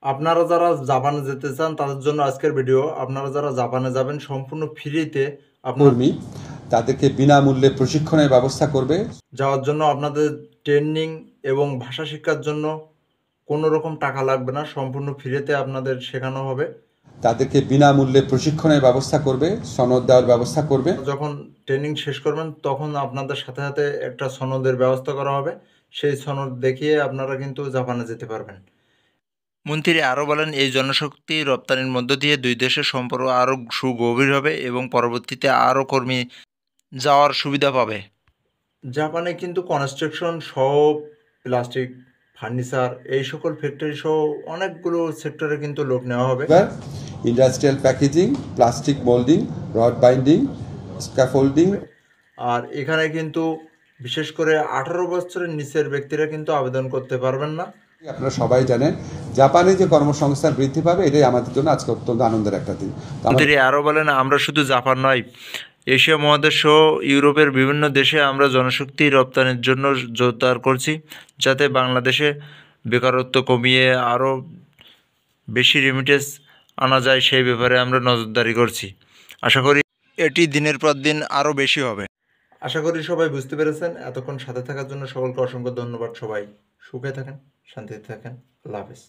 আপনারা যারা জাপানে যেতে চান তাদের জন্য আজকের ভিডিও। আপনারা যারা জাপানে যাবেন সম্পূর্ণ ফ্রিতে আপনার কর্মী তাদেরকে বিনামূল্যে প্রশিক্ষণের ব্যবস্থা করবে। যাওয়ার জন্য আপনাদের ট্রেনিং এবং ভাষা শিক্ষার জন্য কোনো রকম টাকা লাগবে না, সম্পূর্ণ ফ্রিতে আপনাদের শেখানো হবে। তাদেরকে বিনামূল্যে প্রশিক্ষণের ব্যবস্থা করবে, সনদ দেওয়ার ব্যবস্থা করবে। যখন ট্রেনিং শেষ করবেন তখন আপনাদের সাথে সাথে একটা সনদের ব্যবস্থা করা হবে। সেই সনদ দেখিয়ে আপনারা কিন্তু জাপানে যেতে পারবেন। মন্ত্রী আরও বলেন, এই জনশক্তি রপ্তানির মধ্য দিয়ে দুই দেশের সম্পর্ক আরও সুগভীর হবে এবং পরবর্তীতে আরও কর্মী যাওয়ার সুবিধা পাবে। জাপানে কিন্তু কনস্ট্রাকশন সহ প্লাস্টিক, ফার্নিচার এই সকল ফ্যাক্টরি সহ অনেকগুলো সেক্টরে কিন্তু লোক নেওয়া হবে। এবার industrial packaging, plastic moulding, rod binding, scaffolding. আর এখানে কিন্তু বিশেষ করে 18 বছরের নিচের ব্যক্তিরা কিন্তু আবেদন করতে পারবেন না। আপনারা সবাই জানেন জাপানে যে কর্মসংস্থান বৃদ্ধি পাবে, এটাই আমাদের জন্য আজকে অত্যন্ত আনন্দের একটা দিন। মন্ত্রী আরও বলেন, আমরা শুধু জাপান নয়, এশিয়া মহাদেশ সহ ইউরোপের বিভিন্ন দেশে আমরা জনশক্তি রপ্তানির জন্য জোরদার করছি, যাতে বাংলাদেশে বেকারত্ব কমিয়ে আরও বেশি রেমিটেন্স আনা যায় সেই ব্যাপারে আমরা নজরদারি করছি। আশা করি এটি দিনের পর দিন আরও বেশি হবে। আশা করি সবাই বুঝতে পেরেছেন। এতক্ষণ সাথে থাকার জন্য সকলকে অসংখ্য ধন্যবাদ। সবাই সুখে থাকেন, শান্তিতে থাকেন। আল্লাহ হাফেজ।